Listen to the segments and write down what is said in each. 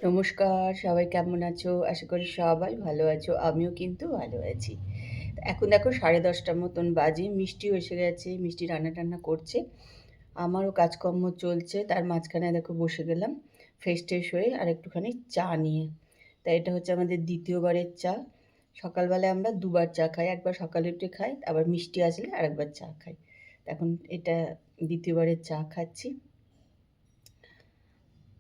নমস্কার, সবাই কেমন আছো? আশা করি সবাই ভালো আছো। আমিও কিন্তু ভালো আছি। এখন দেখো 10:30টার মতন বাজে। মিষ্টিও এসে গেছে। মিষ্টি রান্না-টান্না করছে। আমারও কাজকর্ম চলছে। তার মাঝখানে দেখো বসে গেলাম ফ্রেশ-ট্রেশ হয়ে আর একটুখানি চা নিয়ে। তাই এটা হচ্ছে আমাদের দ্বিতীয়বারের চা। সকালবেলায় আমরা দুবার চা খাই। একবার সকালে উঠে খাই, আবার মিষ্টি আসলে আরেকবার চা খাই। এখন এটা দ্বিতীয়বারের চা খাচ্ছি।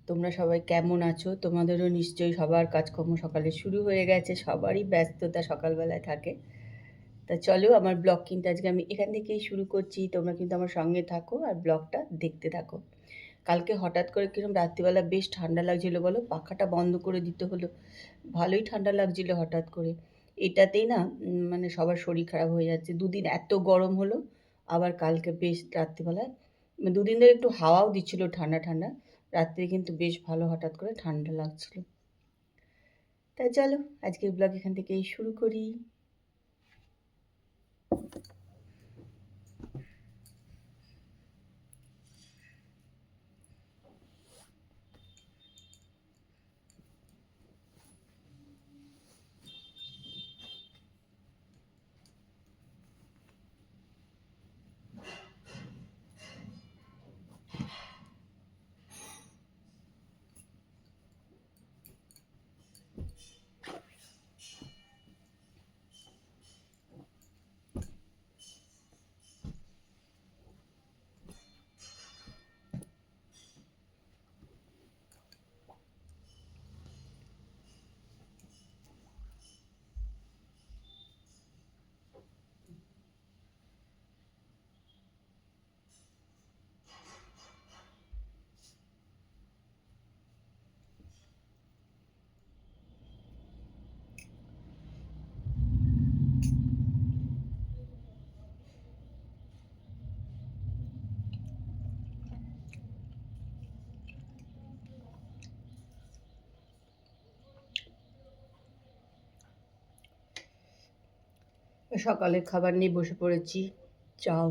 তোমরা সবাই কেমন আছো? তোমাদেরও নিশ্চয়ই সবার কাজকর্ম সকালে শুরু হয়ে গেছে। সবারই ব্যস্ততা সকালবেলায় থাকে। তা চলো আমার ব্লগ কিন্তু আজকে আমি এখান থেকেই শুরু করছি। তোমরা কিন্তু আমার সঙ্গে থাকো আর ব্লগটা দেখতে থাকো। কালকে হঠাৎ করে কিরকম রাত্রিবেলা বেশ ঠান্ডা লাগছিল বলো? পাখাটা বন্ধ করে দিতে হলো। ভালোই ঠান্ডা লাগছিল হঠাৎ করে। এটাতেই না মানে সবার শরীর খারাপ হয়ে যাচ্ছে। দুদিন এত গরম হলো, আবার কালকে বেশ রাত্রিবেলায় দুদিন ধরে একটু হাওয়াও দিচ্ছিল ঠান্ডা ঠান্ডা। রাত্রে কিন্তু বেশ ভালো হঠাৎ করে ঠান্ডা লাগছিল। তাই চলো আজকের ব্লগ এখান থেকেই শুরু করি। সকালের খাবার নিয়ে বসে পড়েছি। চাও।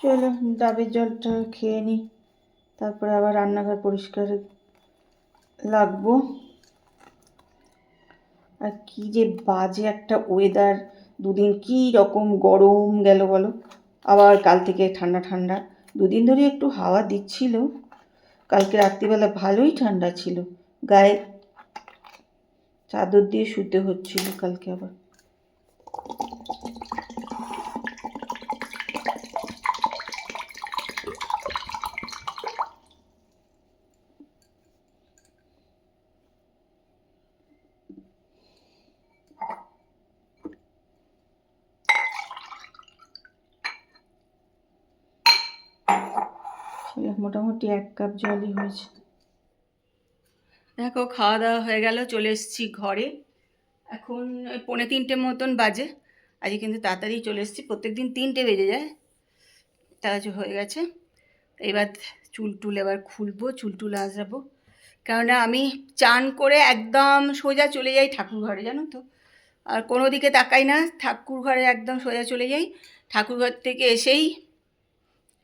চলো ডাবের জলটা খেয়ে নিই, তারপরে আবার রান্নাঘর পরিষ্কারে লাগবো। আর কি যে বাজে একটা ওয়েদার, দুদিন কি রকম গরম গেল বলো, আবার কাল থেকে ঠান্ডা ঠান্ডা। দুদিন ধরে একটু হাওয়া দিচ্ছিল, কালকে রাত্রিবেলা ভালোই ঠান্ডা ছিল, গায়ে চাদর দিয়ে শুতে হচ্ছিল কালকে আবার। মোটামুটি 1 কাপ জলই হয়েছে। দেখো খাওয়া দাওয়া হয়ে গেল, চলে এসেছি ঘরে। এখন 2:45 মতন বাজে। আজকে কিন্তু তাড়াতাড়ি চলে এসেছি, প্রত্যেক দিন 3টে বেজে যায়। তাড়াতাড়ি হয়ে গেছে। এবার চুল টুল এবার খুলবো, চুল টুল আঁচড়াবো। কেননা আমি চান করে একদম সোজা চলে যাই ঠাকুর ঘরে, জানো তো। আর কোনো দিকে তাকাই না, ঠাকুর ঘরে একদম সোজা চলে যাই। ঠাকুর ঘর থেকে এসেই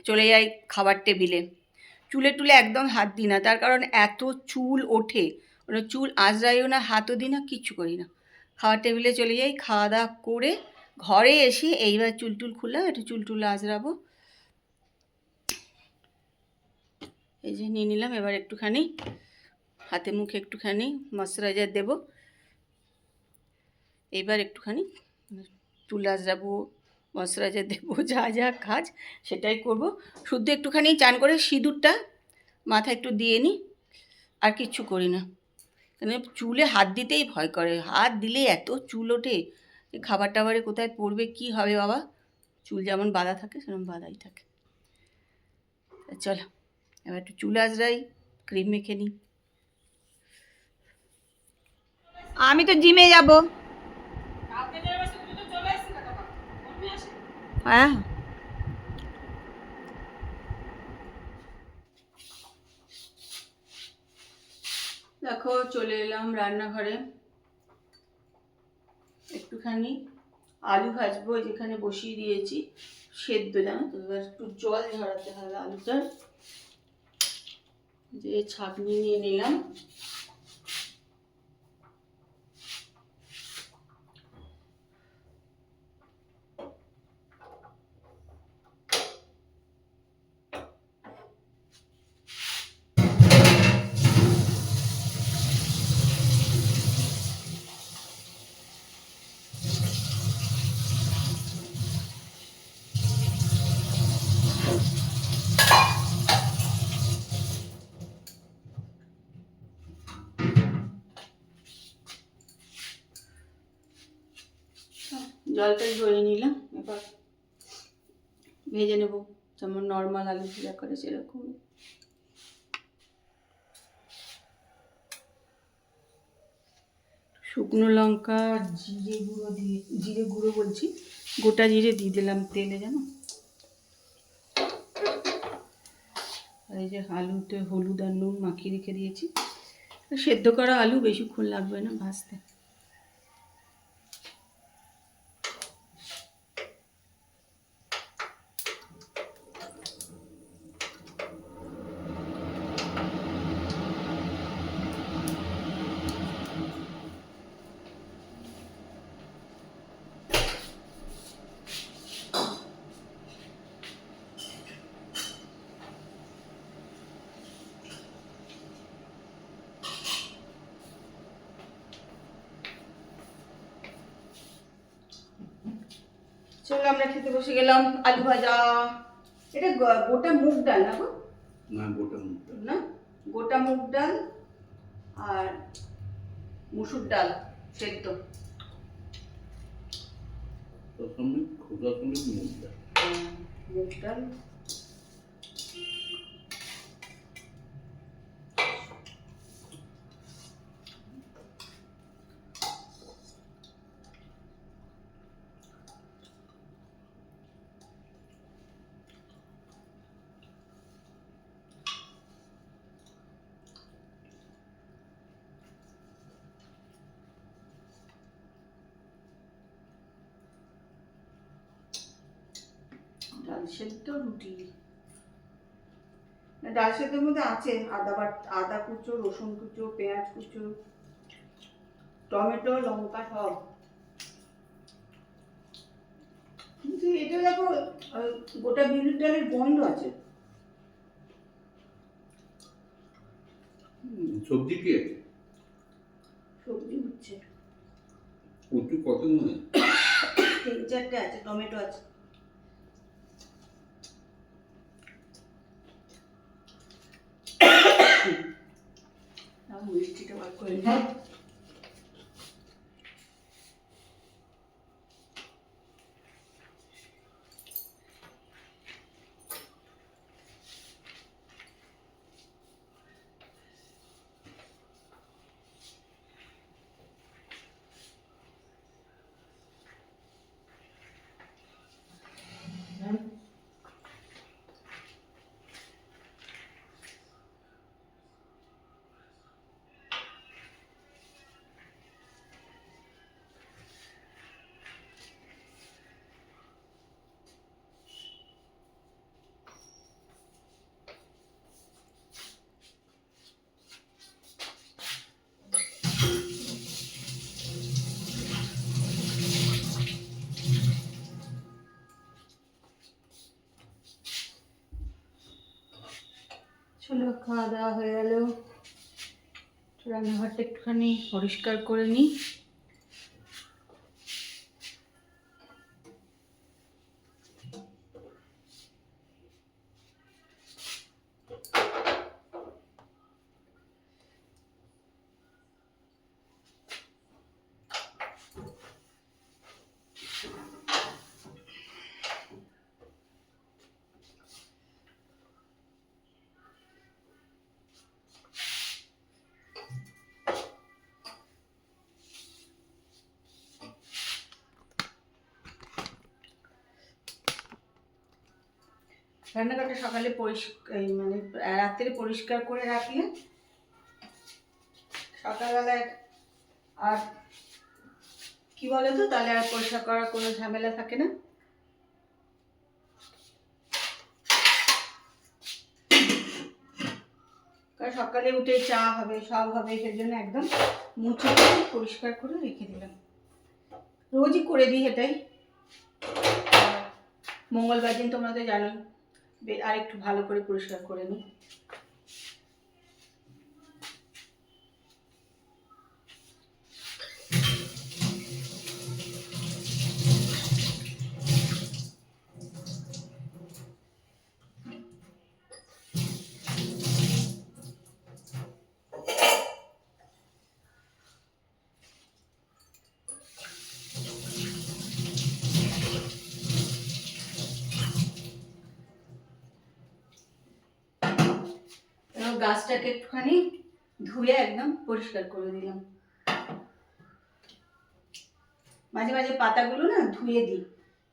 চলে যাই খাবার টেবিলে। চুলে টুলে একদম হাত দিই না, তার কারণ এত চুল ওঠে, মানে চুল আঁচড়াইও না, হাতও দিই না, কিচ্ছু করি না। খাওয়ার টেবিলে চলে যাই, খাওয়া দাওয়া করে ঘরে এসে এইবার চুল টুল খুললাম, একটু চুল টুল আঁচড়াবো। এই যে নিয়ে নিলাম, এবার একটুখানি হাতে মুখে একটুখানি ময়শ্চারাইজার দেবো। এইবার একটুখানি চুল আঁচড়াবো, ময়শ্চারাইজার দেবো, যা যা কাজ সেটাই করব। শুধু একটুখানি চান করে সিঁদুরটা মাথায় একটু দিয়ে নিই, আর কিচ্ছু করি না। কেন চুলে হাত দিতেই ভয় করে, হাত দিলে এত চুল ওঠে, খাবার টাবারে কোথায় পড়বে, কি হবে বাবা। চুল যেমন বাঁধা থাকে সেরকম বাঁধাই থাকে। চলো এবার একটু চুল আঁচড়াই, ক্রিম মেখে নিই। আমি তো জিমে যাব। হ্যাঁ দেখো চলে এলাম রান্নাঘরে। একটুখানি আলু ভাজবো, যেখানে বসিয়ে দিয়েছি সেদ্ধ, জানো তো। এবার একটু জল ঝরাতে হবে আলুটার। যে ছাঁকনি নিয়ে নিলাম। জলটা ঝরিয়ে নিলাম, এবার ভেজে নেব যেমন নর্মাল আলু ভাজা করে সেরকম। শুকনো লঙ্কা, জিরে গুঁড়ো দিয়ে, জিরে গুঁড়ো বলছি, গোটা জিরে দিয়ে দিলাম তেলে, জানো। আর এই যে আলুতে হলুদ আর নুন মাখিয়ে রেখে দিয়েছি। সেদ্ধ করা আলু, বেশিক্ষণ লাগবে না ভাজতে। চলো আমরা খেতে বসে গেলাম। আলু ভাজা, এটা গোটা মুগ ডাল না গো? না, গোটা মুগ ডাল না, গোটা মুগ ডাল আর মুসুর ডাল সেদ্ধ। প্রথমে খোসা তুলে মুগ ডাল, মুগ ডাল, ডাল সেদ্ধ, রুটি। ডাল সেদ্ধের মধ্যে আছে আদা কুচো, রসুন কুচো, পেঁয়াজ কুচো, টমেটো, লঙ্কা সব। কিন্তু এটা দেখো গোটা বিউলির ডালের গন্ধ আছে। সবজি কি আছে? সবজি হচ্ছে কচু কত নয়, 3-4টে আছে, টমেটো আছে। মিষ্টিটা বার করে নিই। চলো খাওয়া দাওয়া হয়ে গেল, রান্নাঘরটা একটুখানি পরিষ্কার করে নিই। রান্নাঘরটা সকালে মানে রাত্রে পরিষ্কার করে রাখলে সকালবেলায় আর কি বলো তো, তাহলে আর পরিষ্কার করার কোনো ঝামেলা থাকে না। কারণ সকালে উঠে চা হবে, সব হবে, সেজন্য একদম মুছে পরিষ্কার করে রেখে দিলাম। রোজই করে দিই এটাই। মঙ্গলবার দিন তোমরা তো জানোই আর একটু ভালো করে পরিষ্কার করে নিই। গাছটাকে একটুখানি ধুয়ে একদম পরিষ্কার করে দিলাম। মাঝে মাঝে পাতাগুলো না ধুয়ে দিই,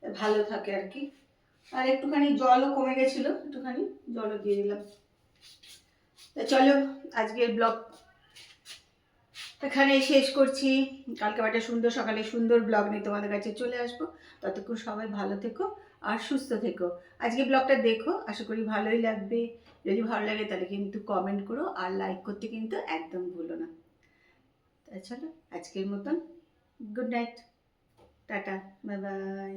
ভালো থাকে আর কি। আর একটুখানি জলও কমে গেছিল, একটুখানি জলও দিয়ে দিলাম। তা চলো আজকের ব্লগ এখানে শেষ করছি। কালকে একটা সুন্দর সকালে সুন্দর ব্লগ নিয়ে তোমাদের কাছে চলে আসবো। ততক্ষণ সবাই ভালো থেকো আর সুস্থ থেকো। আজকে ব্লগটা দেখো, আশা করি ভালোই লাগবে। যদি ভালো লাগে তাহলে কিন্তু কমেন্ট করো আর লাইক করতে কিন্তু একদম ভুলো না। তা চলো আজকের মতন good night, tata, bye bye.